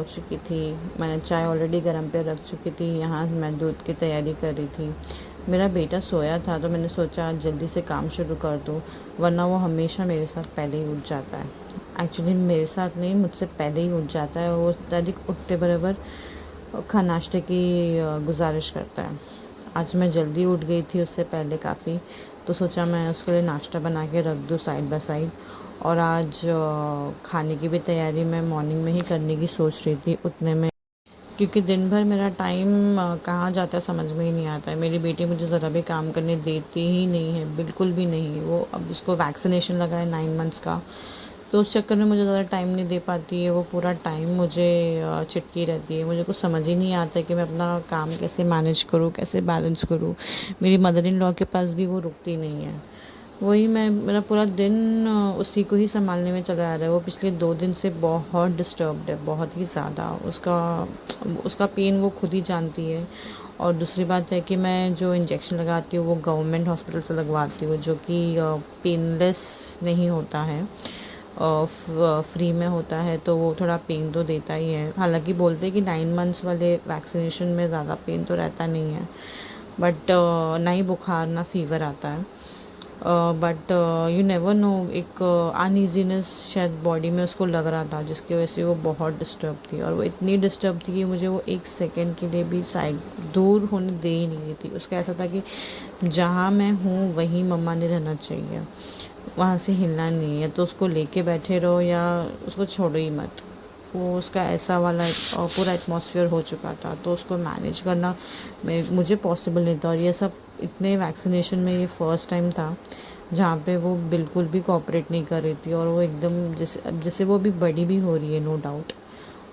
चुकी थी। मैंने चाय ऑलरेडी गर्म पे रख चुकी थी। यहाँ मैं दूध की तैयारी कर रही थी। मेरा बेटा सोया था तो मैंने सोचा जल्दी से काम शुरू कर दूँ, वरना वो हमेशा मेरे साथ पहले ही उठ जाता है। एक्चुअली मेरे साथ नहीं, मुझसे पहले ही उठ जाता है। वो डायरेक्ट उठते बराबर नाश्ते की गुजारिश करता है। आज मैं जल्दी उठ गई थी उससे पहले काफ़ी, तो सोचा मैं उसके लिए नाश्ता बना के रख दूँ साइड बाय साइड। और आज खाने की भी तैयारी मैं मॉर्निंग में ही करने की सोच रही थी उतने में, क्योंकि दिन भर मेरा टाइम कहाँ जाता है समझ में ही नहीं आता है। मेरी बेटी मुझे ज़रा भी काम करने देती ही नहीं है, बिल्कुल भी नहीं। वो अब उसको वैक्सीनेशन लगा है 9 मंथ्स का, तो उस चक्कर में मुझे ज़्यादा टाइम नहीं दे पाती है। वो पूरा टाइम मुझे चिटकी रहती है। मुझे कुछ समझ ही नहीं आता है कि मैं अपना काम कैसे मैनेज करूँ, कैसे बैलेंस करूँ। मेरी मदर इन लॉ के पास भी वो रुकती नहीं है। वही मेरा पूरा दिन उसी को ही संभालने में चला आ रहा है। वो पिछले 2 दिन से बहुत डिस्टर्ब्ड है, बहुत ही ज़्यादा। उसका उसका पेन वो खुद ही जानती है। और दूसरी बात है कि मैं जो इंजेक्शन लगाती हूँ वो गवर्नमेंट हॉस्पिटल से लगवाती हूँ, जो कि पेनलेस नहीं होता है, फ्री में होता है। तो वो थोड़ा पेन तो देता ही है। हालांकि बोलते हैं कि 9 मंथ्स वाले वैक्सीनेशन में ज़्यादा पेन तो रहता नहीं है, बट ना ही बुखार ना फीवर आता है। बट यू नेवर नो, एक अनईजीनेस शायद बॉडी में उसको लग रहा था, जिसकी वजह से वो बहुत डिस्टर्ब थी। और वो इतनी डिस्टर्ब थी कि मुझे वो 1 सेकेंड के लिए भी साइड दूर होने दे ही नहीं रही थी। उसका ऐसा था कि जहाँ मैं हूँ वहीं मम्मा ने रहना चाहिए, वहाँ से हिलना नहीं है। तो उसको लेके बैठे रहो या उसको छोड़ो ही मत। वो उसका ऐसा वाला पूरा एटमॉस्फेयर हो चुका था, तो उसको मैनेज करना मुझे पॉसिबल नहीं था। और ये सब इतने वैक्सीनेशन में ये फ़र्स्ट टाइम था जहाँ पे वो बिल्कुल भी कोऑपरेट नहीं कर रही थी। और वो एकदम जैसे वो भी बड़ी भी हो रही है, नो डाउट।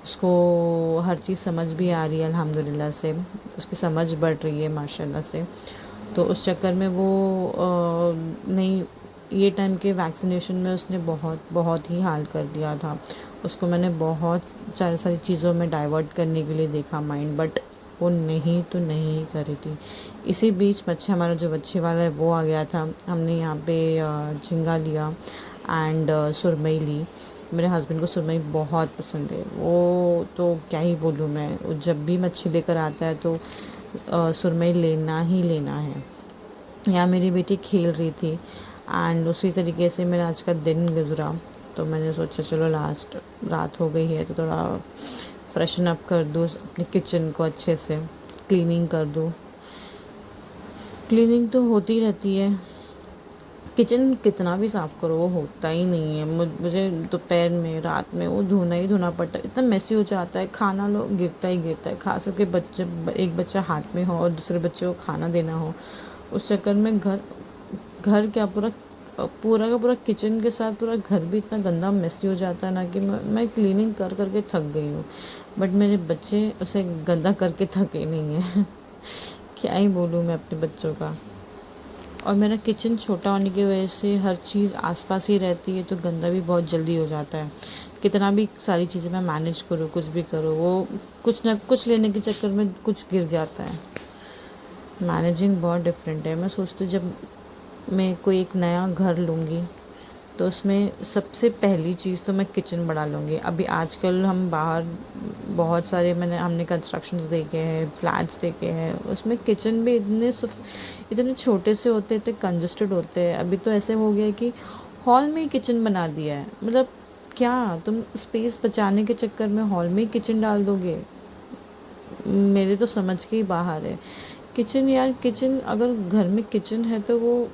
उसको हर चीज़ समझ भी आ रही है अल्हम्दुलिल्लाह से, उसकी समझ बढ़ रही है माशाल्लाह से। तो उस चक्कर में वो नहीं, ये टाइम के वैक्सीनेशन में उसने बहुत बहुत ही हाल कर दिया था। उसको मैंने बहुत सारी चीज़ों में डाइवर्ट करने के लिए देखा माइंड, बट वो नहीं तो नहीं ही कर रही थी। इसी बीच बच्चे हमारा जो बच्चे वाला है वो आ गया था। हमने यहाँ पे झींगा लिया एंड सुरमई ली। मेरे हस्बैंड को सुरमई बहुत पसंद है। वो तो क्या ही बोलूँ मैं, वो जब भी मच्छी लेकर आता है तो सुरमई लेना ही लेना है। यहाँ मेरी बेटी खेल रही थी एंड उसी तरीके से मेरा आज का दिन गुजरा। तो मैंने सोचा चलो लास्ट रात हो गई है तो थोड़ा फ्रेशन अप कर दूँ, अपने किचन को अच्छे से क्लीनिंग कर दूँ। क्लीनिंग तो होती रहती है, किचन कितना भी साफ़ करो वो होता ही नहीं है। मुझे दोपहर में रात में वो धोना ही धोना पड़ता है, इतना मेसी हो जाता है। खाना लो गिरता ही गिरता है, खास करके बच्चे, एक बच्चा हाथ में हो और दूसरे बच्चे को खाना देना हो, उस चक्कर में घर घर क्या पूरा पूरा का पूरा किचन के साथ पूरा घर भी इतना गंदा मेसी हो जाता है ना कि मैं क्लीनिंग कर करके थक गई हूँ। बट मेरे बच्चे उसे गंदा करके थके नहीं हैं। क्या ही बोलूँ मैं अपने बच्चों का। और मेरा किचन छोटा होने की वजह से हर चीज़ आसपास ही रहती है, तो गंदा भी बहुत जल्दी हो जाता है। कितना भी सारी चीज़ें मैं मैनेज करूँ, कुछ भी करूँ, वो कुछ ना कुछ लेने के चक्कर में कुछ गिर जाता है। मैनेजिंग बहुत डिफरेंट है। मैं सोचती हूँ जब मैं कोई एक नया घर लूँगी तो उसमें सबसे पहली चीज़ तो मैं किचन बढ़ा लूँगी। अभी आजकल हम बाहर बहुत सारे हमने कंस्ट्रक्शंस देखे हैं, फ्लैट्स देखे हैं, उसमें किचन भी इतने छोटे से होते, इतने कंजस्टेड होते हैं। अभी तो ऐसे हो गया है कि हॉल में ही किचन बना दिया है। मतलब क्या तुम स्पेस बचाने के चक्कर में हॉल में ही किचन डाल दोगे? मेरे तो समझ के ही बाहर है। किचन यार, किचन अगर घर में किचन है तो वो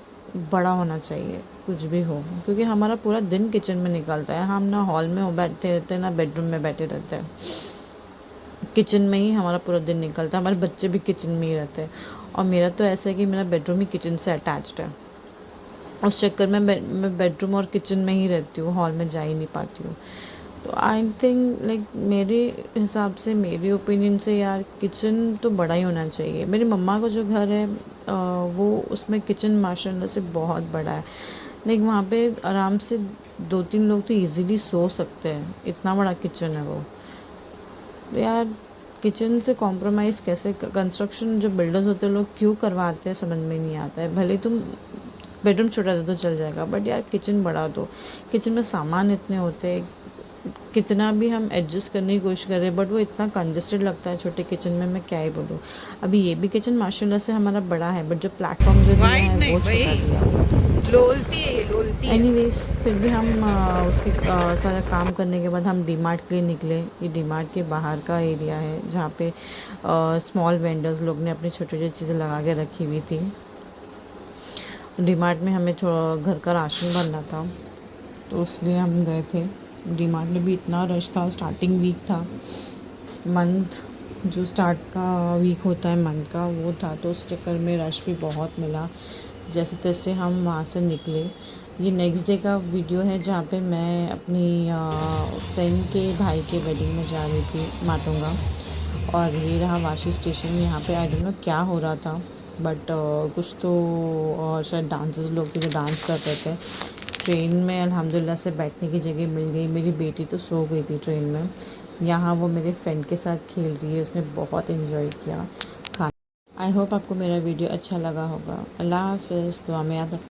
बड़ा होना चाहिए, कुछ भी हो, क्योंकि हमारा पूरा दिन किचन में निकलता है। हम ना हॉल में बैठे रहते हैं ना बेडरूम में बैठे रहते हैं, किचन में ही हमारा पूरा दिन निकलता है। हमारे बच्चे भी किचन में ही रहते हैं। और मेरा तो ऐसा है कि मेरा बेडरूम ही किचन से अटैच्ड है। उस चक्कर में मैं बेडरूम और किचन में ही रहती हूँ, हॉल में जा ही नहीं पाती हूँ। तो आई थिंक लाइक मेरे हिसाब से, मेरी ओपिनियन से यार, किचन तो बड़ा ही होना चाहिए। मेरी मम्मा का जो घर है वो उसमें किचन माशाल्लाह से बहुत बड़ा है। लाइक वहाँ पे आराम से 2-3 लोग तो इजीली सो सकते हैं, इतना बड़ा किचन है वो। तो यार किचन से कॉम्प्रोमाइज़ कैसे, कंस्ट्रक्शन जो बिल्डर्स होते हैं लोग क्यों करवाते हैं समझ में नहीं आता है। भले तुम बेडरूम छोटा दे तो चल जाएगा, बट यार किचन बढ़ा दो। किचन में सामान इतने होते हैं, कितना भी हम एडजस्ट करने की कोशिश कर रहे हैं बट वो इतना कंजेस्टेड लगता है छोटे किचन में, मैं क्या ही बोलूँ। अभी ये भी किचन माशाल्लाह से हमारा बड़ा है बट जो प्लेटफॉर्म जो दिया है वो छोटा दिया है। लोलती है, लोलती है। एनीवेज फिर भी हम उसके सारा काम करने के बाद हम डीमार्ट के लिए निकले। ये डीमार्ट के बाहर का एरिया है जहाँ पे स्मॉल वेंडर्स लोग ने अपनी छोटी छोटी चीज़ें लगा के रखी हुई थी। डीमार्ट में हमें थोड़ा घर का राशन भरना था तो उसलिए हम गए थे। डीमार्ट में भी इतना रश था, स्टार्टिंग वीक था, मंथ जो स्टार्ट का वीक होता है मंथ का वो था, तो उस चक्कर में रश भी बहुत मिला। जैसे तैसे हम वहाँ से निकले। ये नेक्स्ट डे का वीडियो है जहाँ पे मैं अपनी फ्रेंड के भाई के वेडिंग में जा रही थी माटुंगा। और ये रहा वाशी स्टेशन। यहाँ पे आई डोंट नो क्या हो रहा था बट कुछ तो शायद डांसर्स लोग थे जो डांस कर रहे थे। ट्रेन में अल्हम्दुलिल्लाह से बैठने की जगह मिल गई। मेरी बेटी तो सो गई थी ट्रेन में। यहाँ वो मेरे फ्रेंड के साथ खेल रही है, उसने बहुत इन्जॉय किया खाना। आई होप आपको मेरा वीडियो अच्छा लगा होगा। अल्लाह हाफ़िज़, दुआ में याद रखना।